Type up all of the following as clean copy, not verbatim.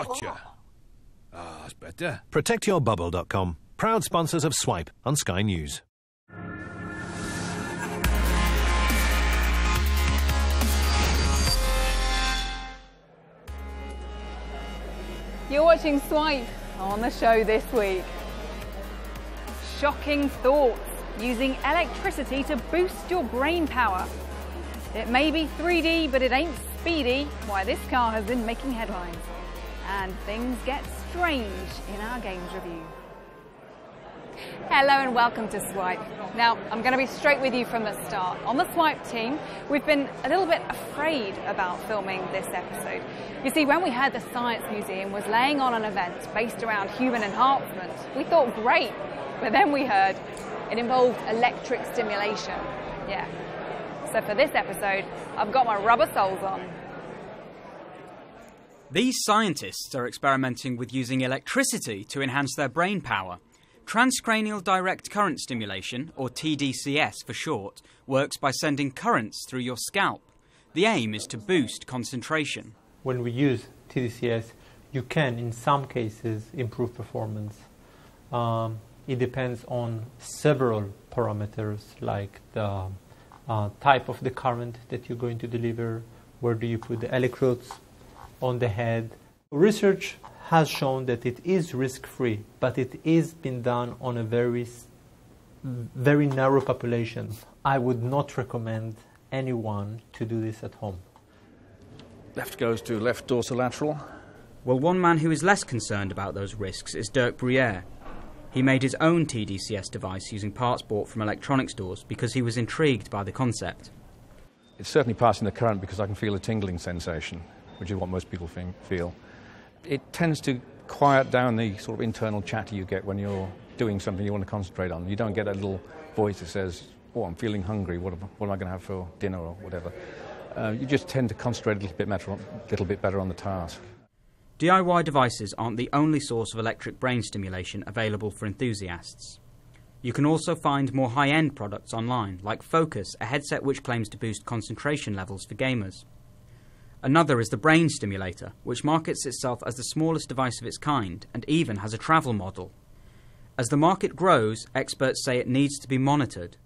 Gotcha. Ah, that's better. ProtectYourBubble.com. Proud sponsors of Swipe on Sky News. You're watching Swipe. On the show this week, shocking thoughts using electricity to boost your brain power. It may be 3D, but it ain't speedy. Why this car has been making headlines. And things get strange in our games review. Hello and welcome to Swipe. Now, I'm going to be straight with you from the start. On the Swipe team, we've been a little bit afraid about filming this episode. You see, when we heard the Science Museum was laying on an event based around human enhancement, we thought great, but then we heard it involved electric stimulation. Yeah. So for this episode, I've got my rubber soles on. These scientists are experimenting with using electricity to enhance their brain power. Transcranial direct current stimulation, or TDCS for short, works by sending currents through your scalp. The aim is to boost concentration. When we use TDCS, you can, in some cases, improve performance. It depends on several parameters, like the type of the current that you're going to deliver, where do you put the electrodes on the head. Research has shown that it is risk-free, but it is been done on a very narrow population. I would not recommend anyone to do this at home. Left goes to left dorsolateral. Well, one man who is less concerned about those risks is Dirk Bruyère. He made his own TDCS device using parts bought from electronics stores because he was intrigued by the concept. It's certainly passing the current because I can feel a tingling sensation, which is what most people feel. It tends to quiet down the sort of internal chatter you get when you're doing something you want to concentrate on. You don't get that little voice that says, oh, I'm feeling hungry, what am I going to have for dinner or whatever. You just tend to concentrate a little bit better on the task. DIY devices aren't the only source of electric brain stimulation available for enthusiasts. You can also find more high-end products online, like Focus, a headset which claims to boost concentration levels for gamers. Another is the Brain Stimulator, which markets itself as the smallest device of its kind and even has a travel model. As the market grows, experts say it needs to be monitored.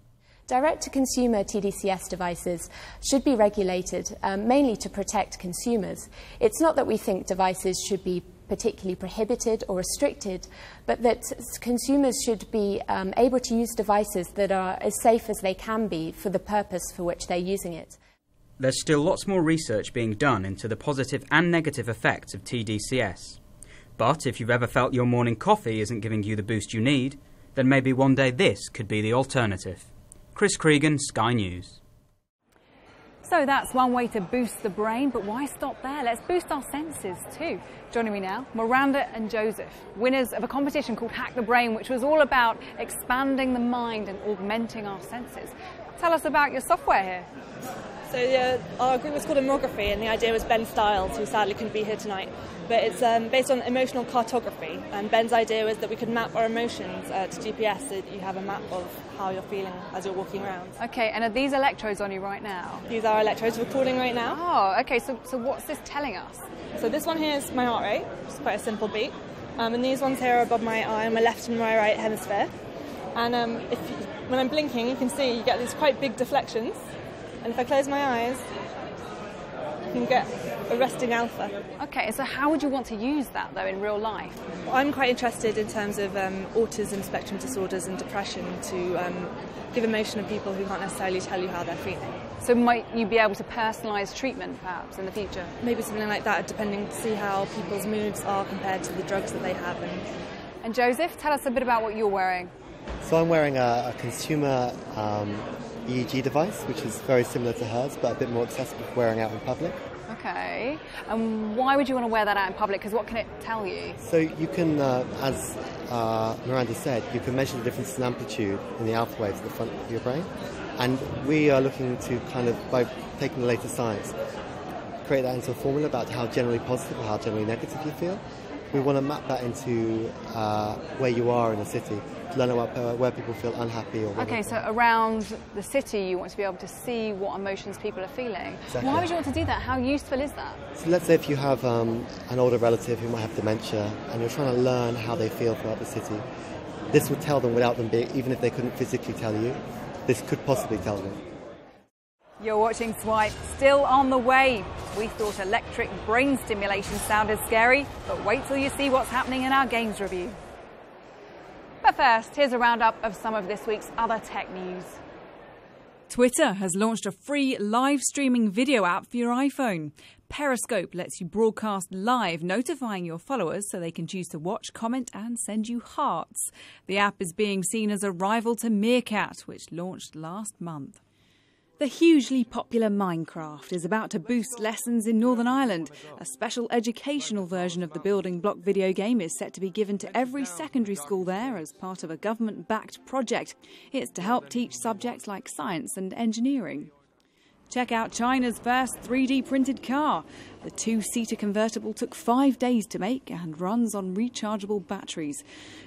Direct-to-consumer TDCS devices should be regulated mainly to protect consumers. It's not that we think devices should be particularly prohibited or restricted, but that consumers should be able to use devices that are as safe as they can be for the purpose for which they're using it. There's still lots more research being done into the positive and negative effects of TDCS. But if you've ever felt your morning coffee isn't giving you the boost you need, then maybe one day this could be the alternative. Chris Cregan, Sky News. So that's one way to boost the brain, but why stop there? Let's boost our senses too. Joining me now, Miranda and Joseph, winners of a competition called Hack the Brain, which was all about expanding the mind and augmenting our senses. Tell us about your software here. So our group was called Emography, and the idea was Ben Stiles, who sadly couldn't be here tonight. But it's based on emotional cartography, and Ben's idea was that we could map our emotions to GPS so that you have a map of how you're feeling as you're walking around. Okay, and are these electrodes on you right now? These are electrodes recording right now. Oh, okay, so what's this telling us? So this one here is my heart rate, which is quite a simple beat. And these ones here are above my eye, on my left and my right hemisphere. And when I'm blinking, you can see you get these quite big deflections. And if I close my eyes, you can get a resting alpha. Okay, so how would you want to use that, though, in real life? I'm quite interested in terms of autism spectrum disorders and depression to give emotion to people who can't necessarily tell you how they're feeling. So might you be able to personalise treatment, perhaps, in the future? Maybe something like that, depending to see how people's moods are compared to the drugs that they have. And Joseph, tell us a bit about what you're wearing. So I'm wearing a consumer EEG device, which is very similar to hers, but a bit more accessible for wearing out in public. Okay. And why would you want to wear that out in public? Because what can it tell you? So you can, as Miranda said, you can measure the difference in amplitude in the alpha waves at the front of your brain. And we are looking to kind of, by taking the latest science, create that into a formula about how generally positive or how generally negative you feel. We want to map that into where you are in a city. learn about where people feel unhappy. Or okay, so around the city you want to be able to see what emotions people are feeling. Exactly. Why would you want to do that? How useful is that? So let's say if you have an older relative who might have dementia and you're trying to learn how they feel throughout the city, this would tell them without them being, even if they couldn't physically tell you, this could possibly tell them. You're watching Swipe, still on the way. We thought electric brain stimulation sounded scary, but wait till you see what's happening in our games review. But first, here's a roundup of some of this week's other tech news. Twitter has launched a free live streaming video app for your iPhone. Periscope lets you broadcast live, notifying your followers so they can choose to watch, comment and send you hearts. The app is being seen as a rival to Meerkat, which launched last month. The hugely popular Minecraft is about to boost lessons in Northern Ireland. A special educational version of the building block video game is set to be given to every secondary school there as part of a government-backed project. It's to help teach subjects like science and engineering. Check out China's first 3D printed car. The two-seater convertible took 5 days to make and runs on rechargeable batteries.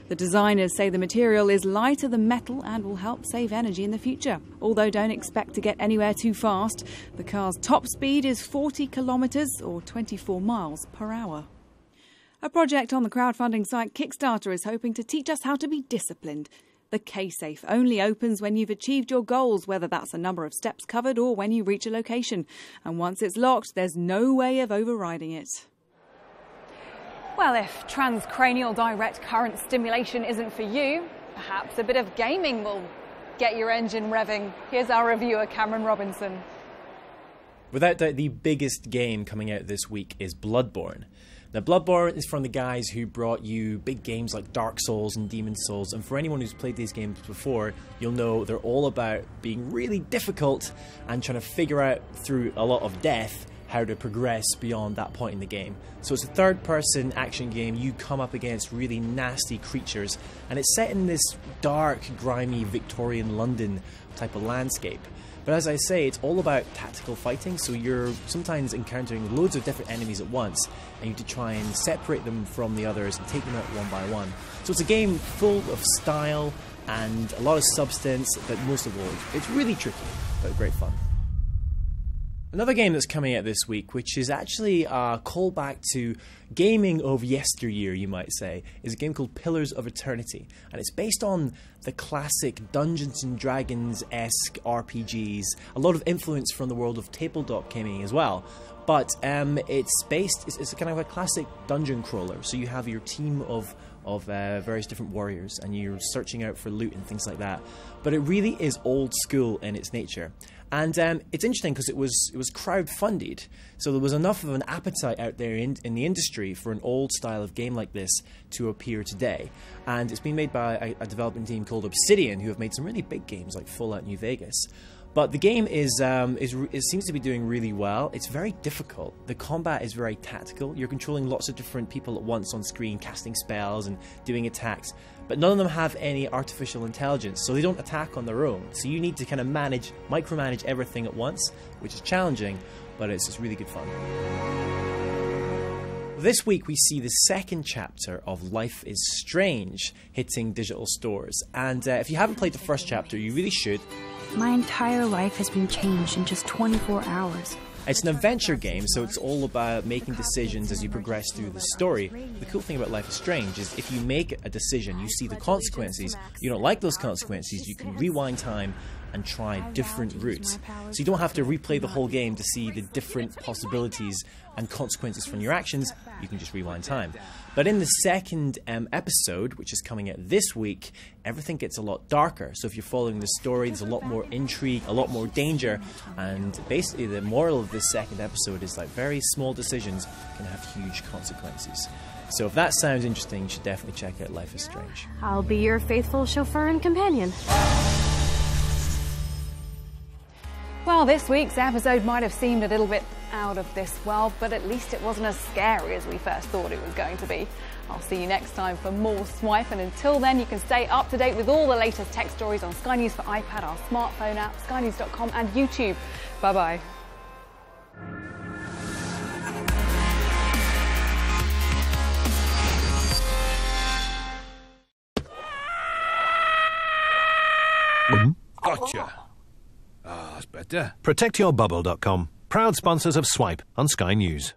The designers say the material is lighter than metal and will help save energy in the future. Although don't expect to get anywhere too fast. The car's top speed is 40 kilometres or 24 miles per hour. A project on the crowdfunding site Kickstarter is hoping to teach us how to be disciplined. The K-Safe only opens when you've achieved your goals, whether that's a number of steps covered or when you reach a location. And once it's locked, there's no way of overriding it. Well, if transcranial direct current stimulation isn't for you, perhaps a bit of gaming will get your engine revving. Here's our reviewer, Cameron Robinson. Without doubt, the biggest game coming out this week is Bloodborne. Now, Bloodborne is from the guys who brought you big games like Dark Souls and Demon Souls, and for anyone who's played these games before, you'll know they're all about being really difficult and trying to figure out through a lot of death how to progress beyond that point in the game. So it's a third-person action game. You come up against really nasty creatures, and it's set in this dark, grimy Victorian London type of landscape. But as I say, it's all about tactical fighting, so you're sometimes encountering loads of different enemies at once, and you have to try and separate them from the others and take them out one by one. So it's a game full of style and a lot of substance, but most of all, it's really tricky, but great fun. Another game that's coming out this week, which is actually a callback to gaming of yesteryear, you might say, is a game called Pillars of Eternity. And it's based on the classic Dungeons & Dragons-esque RPGs, a lot of influence from the world of tabletop gaming as well. But it's kind of a classic dungeon crawler. So you have your team of various different warriors, and you're searching out for loot and things like that. But it really is old school in its nature. And it's interesting because it was crowd-funded, so there was enough of an appetite out there in the industry for an old style of game like this to appear today. And it's been made by a development team called Obsidian, who have made some really big games like Fallout New Vegas. But the game it seems to be doing really well. It's very difficult. The combat is very tactical. You're controlling lots of different people at once on screen, casting spells and doing attacks. But none of them have any artificial intelligence, so they don't attack on their own. So you need to kind of micromanage everything at once, which is challenging, but it's just really good fun. This week we see the second chapter of Life is Strange hitting digital stores. And if you haven't played the first chapter, you really should. My entire life has been changed in just 24 hours. It's an adventure game, so it's all about making decisions as you progress through the story. The cool thing about Life is Strange is if you make a decision, you see the consequences. You don't like those consequences, you can rewind time and try different routes. So you don't have to replay the whole game to see the different possibilities and consequences from your actions. You can just rewind time. But in the second episode, which is coming out this week, everything gets a lot darker. So if you're following the story, there's a lot more intrigue, a lot more danger, and basically the moral of this second episode is like very small decisions can have huge consequences. So if that sounds interesting, you should definitely check out Life is Strange. I'll be your faithful chauffeur and companion. Well, this week's episode might have seemed a little bit out of this world, but at least it wasn't as scary as we first thought it was going to be. I'll see you next time for more Swipe, and until then you can stay up to date with all the latest tech stories on Sky News for iPad, our smartphone app, skynews.com and YouTube. Bye-bye. ProtectYourBubble.com, proud sponsors of Swipe on Sky News.